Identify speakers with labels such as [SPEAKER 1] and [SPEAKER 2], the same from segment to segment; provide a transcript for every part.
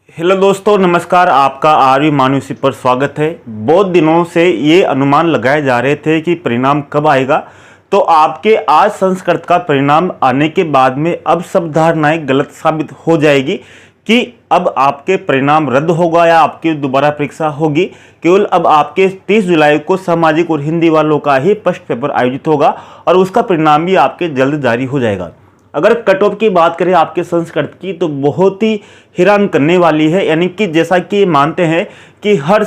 [SPEAKER 1] Hello दोस्तों, नमस्कार। आपका आरवी मानुषी पर स्वागत है। बहुत दिनों से ये अनुमान लगाए जा रहे थे कि परिणाम कब आएगा, तो आपके आज संस्कृत का परिणाम आने के बाद में अब सब धारणाएं गलत साबित हो जाएगी कि अब आपके परिणाम रद्द होगा या आपकी दोबारा परीक्षा होगी। केवल अब आपके 30 जुलाई को सामाजिक और हिंदी वालों का ही फर्स्ट पेपर आयोजित होगा और उसका परिणाम भी आपके जल्द जारी हो जाएगा। अगर कट ऑफ की बात करें आपके संस्कृत की, तो बहुत ही हैरान करने वाली है। यानी कि जैसा कि मानते हैं कि हर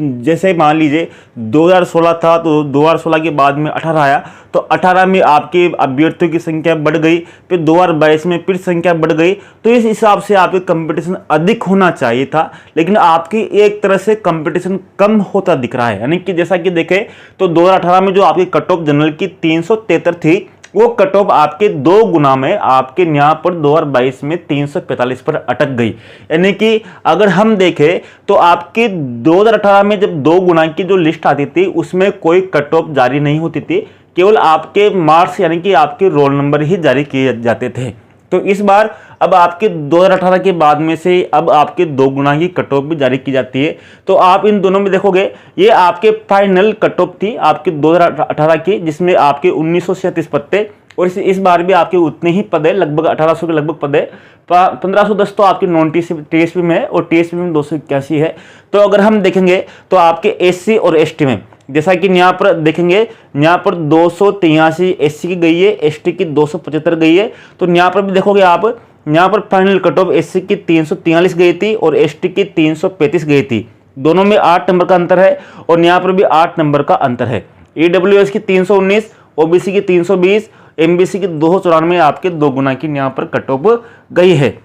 [SPEAKER 1] जैसे मान लीजिए 2016 था तो 2016 के बाद में 18 आया, तो 18 में आपके अभ्यर्थियों की संख्या बढ़ गई, फिर 2022 में फिर संख्या बढ़ गई। तो इस हिसाब से आपके कंपटीशन अधिक होना चाहिए था, लेकिन आपकी एक तरह से कंपटीशन कम होता दिख रहा है। यानी कि जैसा कि देखें तो 2018 में जो आपकी कट ऑफ जनरल की 373 थी, वो कट ऑफ आपके 2 गुना में आपके यहाँ पर 2022 में 345 पर अटक गई। यानी कि अगर हम देखें तो आपके 2018 में जब 2 गुना की जो लिस्ट आती थी उसमें कोई कट ऑफ जारी नहीं होती थी, केवल आपके मार्क्स यानी कि आपके रोल नंबर ही जारी किए जाते थे। तो इस बार अब आपके 2018 के बाद में से अब आपके 2 गुना की कट ऑफ भी जारी की जाती है। तो आप इन दोनों में देखोगे, ये आपके फाइनल कट ऑफ थी आपके 2018 की, जिसमें आपके 1937 पद थे और इस बार भी आपके उतने ही पद है, लगभग 1800 के लगभग पद है। 1510 तो आपके नॉन टीएसपी में है और टीएसपी में 281 है। तो अगर हम देखेंगे तो आपके एससी और एसटी में, जैसा कि यहाँ पर देखेंगे, यहाँ पर 283 एससी की गई है, एसटी की 275 गई है। तो यहाँ पर भी देखोगे आप, यहाँ पर फाइनल कट ऑफ एससी की 343 गई थी और एसटी की 335 गई थी। दोनों में 8 नंबर का अंतर है और यहाँ पर भी 8 नंबर का अंतर है। ईडब्ल्यूएस की 319, ओबीसी की 320, एमबीसी की 294 आपके 2 गुना की यहाँ पर कट ऑफ गई है।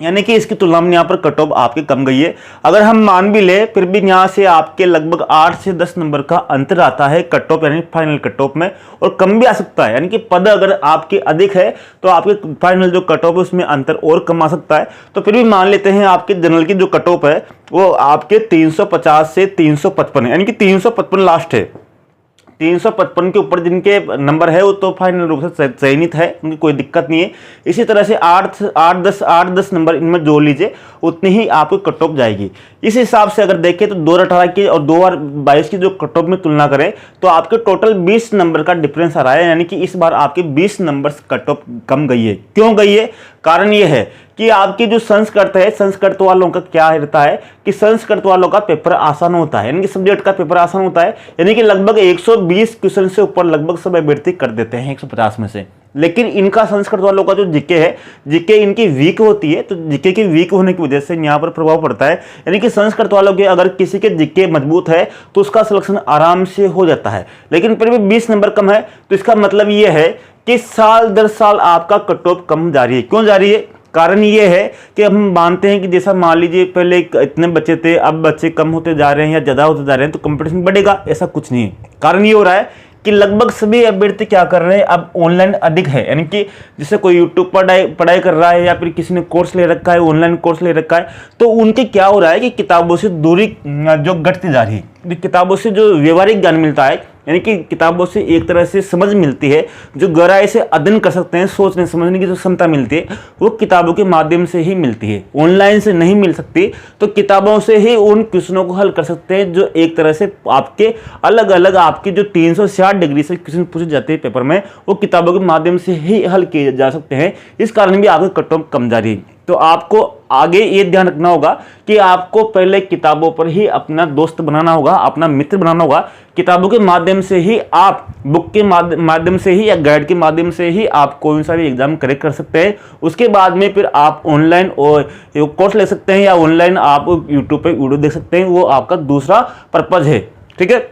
[SPEAKER 1] यानी कि इसकी तुलना में यहाँ पर कट ऑफ आपके कम गई है। अगर हम मान भी ले, फिर भी यहाँ से आपके लगभग 8 से 10 नंबर का अंतर आता है कट ऑफ यानी फाइनल कट ऑफ में, और कम भी आ सकता है। यानी कि पद अगर आपके अधिक है तो आपके फाइनल जो कट ऑफ है उसमें अंतर और कम आ सकता है। तो फिर भी मान लेते हैं आपके जनरल की जो कट ऑफ है वो आपके 350 से 355 है, यानी कि 355 लास्ट है। 355 के ऊपर जिनके नंबर है वो तो फाइनल रूप से चयनित है, उनकी कोई दिक्कत नहीं है। इसी तरह से 8-10 नंबर इनमें जोड़ लीजिए, उतनी ही आपको कट ऑफ जाएगी। इस हिसाब से अगर देखें तो 2018 की और 2022 की जो कट ऑफ में तुलना करें तो आपके टोटल 20 नंबर का डिफरेंस आ रहा है। यानी कि इस बार आपके 20 नंबर कट ऑफ कम गई है। क्यों गई है? कारण ये है कि आपकी जो संस्कृत है, संस्कृत वालों का क्या रहता है कि संस्कृत वालों का पेपर आसान होता है, यानी कि सब्जेक्ट का पेपर आसान होता है। यानी कि लगभग 120 क्वेश्चन से ऊपर लगभग सब अभ्यर्थी कर देते हैं 150 में से। लेकिन इनका संस्कृत वालों का जो जीके है, जीके इनकी वीक होती है, तो जीके की वीक होने की वजह से यहाँ पर प्रभाव पड़ता है। यानी कि संस्कृत वालों के अगर किसी के जीके मजबूत है तो उसका सिलेक्शन आराम से हो जाता है। लेकिन फिर भी 20 नंबर कम है, तो इसका मतलब ये है कि साल दर साल आपका कट ऑफ कम जारी है। क्यों जारी है? कारण ये है कि हम मानते हैं कि जैसा मान लीजिए पहले इतने बच्चे थे, अब बच्चे कम होते जा रहे हैं या ज़्यादा होते जा रहे हैं, तो कंपटीशन बढ़ेगा, ऐसा कुछ नहीं है। कारण ये हो रहा है कि लगभग सभी अभ्यर्थी क्या कर रहे हैं, अब ऑनलाइन अधिक है। यानी कि जैसे कोई यूट्यूब पर पढ़ाई कर रहा है या फिर किसी ने कोर्स ले रखा है, ऑनलाइन कोर्स ले रखा है, तो उनके क्या हो रहा है कि किताबों से दूरी जो घटती जा रही है। किताबों से जो व्यवहारिक ज्ञान मिलता है, यानी कि किताबों से एक तरह से समझ मिलती है, जो गहराई से अध्ययन कर सकते हैं, सोचने समझने की जो क्षमता मिलती है, वो किताबों के माध्यम से ही मिलती है, ऑनलाइन से नहीं मिल सकती। तो किताबों से ही उन क्वेश्चनों को हल कर सकते हैं जो एक तरह से आपके अलग अलग आपकी जो 360 डिग्री से क्वेश्चन पूछे जाते हैं पेपर में, वो किताबों के माध्यम से ही हल किए जा सकते हैं। इस कारण भी आपका कट ऑफ कम जारी है। तो आपको आगे ये ध्यान रखना होगा कि आपको पहले किताबों पर ही अपना दोस्त बनाना होगा, अपना मित्र बनाना होगा। किताबों के माध्यम से ही आप, बुक के माध्यम से ही या गाइड के माध्यम से ही आप कोई सा भी एग्जाम करेक्ट कर सकते हैं। उसके बाद में फिर आप ऑनलाइन और कोर्स ले सकते हैं या ऑनलाइन आप यूट्यूब पे वीडियो देख सकते हैं, वो आपका दूसरा पर्पज है। ठीक है।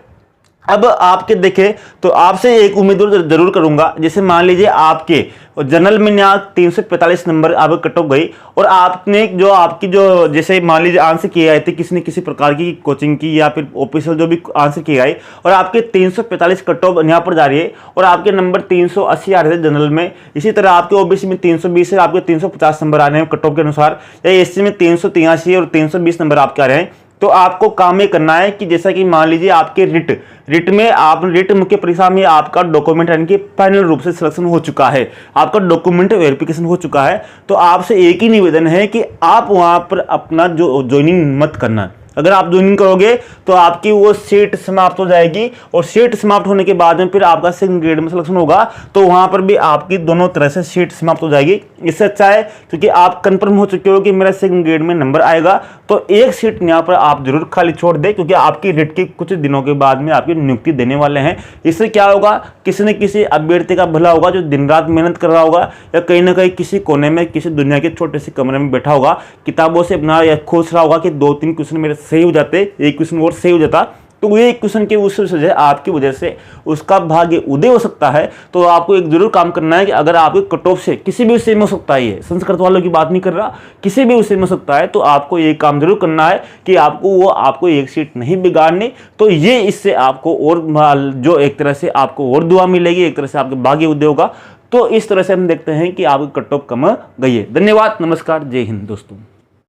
[SPEAKER 1] अब आपके देखें तो आपसे एक उम्मीद जरूर करूंगा, जैसे मान लीजिए आपके जनरल में यहाँ 345 नंबर आप कट ऑफ गई और आपने जो आपकी जो जैसे मान लीजिए आंसर किए आए थे किसी न किसी प्रकार की कोचिंग की या फिर ऑफिशियल जो भी आंसर किए आए, और आपके 345 कट ऑफ यहाँ पर जा रही है और आपके नंबर 380 आ रहे थे जनरल में। इसी तरह आपके ओबीसी में 320 है, आपके 350 नंबर आ रहे हैं कट ऑफ के अनुसार, या एससी में 383 और 320 नंबर आपके आ रहे हैं। तो आपको काम ये करना है कि जैसा कि मान लीजिए आपके रिट में आप रिट मुख्य परीक्षा में आपका डॉक्यूमेंट यानी कि फाइनल रूप से सिलेक्शन हो चुका है, आपका डॉक्यूमेंट वेरिफिकेशन हो चुका है, तो आपसे एक ही निवेदन है कि आप वहां पर अपना जो ज्वाइनिंग मत करना। अगर आप ज्वाइनिंग करोगे तो आपकी वो सीट समाप्त हो जाएगी, और सीट समाप्त होने के बाद में फिर आपका सेकंड ग्रेड में सिलेक्शन होगा तो वहां पर भी आपकी दोनों तरह से सीट समाप्त हो जाएगी। इससे अच्छा है क्योंकि आप कंफर्म हो चुके हो कि मेरा सेकंड ग्रेड में नंबर आएगा, तो एक सीट यहाँ पर आप जरूर खाली छोड़ दें, क्योंकि आपकी रिट के कुछ दिनों के बाद में आपकी नियुक्ति देने वाले हैं। इससे क्या होगा, किसी न किसी अभ्यर्थी का भला होगा जो दिन रात मेहनत कर रहा होगा, या कहीं ना कहीं किसी कोने में किसी दुनिया के छोटे से कमरे में बैठा होगा, किताबों से अपना खोज रहा होगा कि 2-3 क्वेश्चन मेरे सही हो जाते, एक क्वेश्चन और सही हो जाता, तो ये एक क्वेश्चन के उस वजह आपकी वजह से उसका भाग्य उदय हो सकता है। तो आपको एक जरूर काम करना है कि अगर आपके कट ऑफ से किसी भी विषय में हो सकता है, ये संस्कृत वालों की बात नहीं कर रहा, किसी भी विषय में हो सकता है, तो आपको ये काम जरूर करना है कि आपको एक सीट नहीं बिगाड़नी। तो ये इससे आपको और जो एक तरह से आपको और दुआ मिलेगी, एक तरह से आपके भाग्य उदय होगा। तो इस तरह से हम देखते हैं कि आपकी कट ऑफ कम गई है। धन्यवाद, नमस्कार, जय हिंद दोस्तों।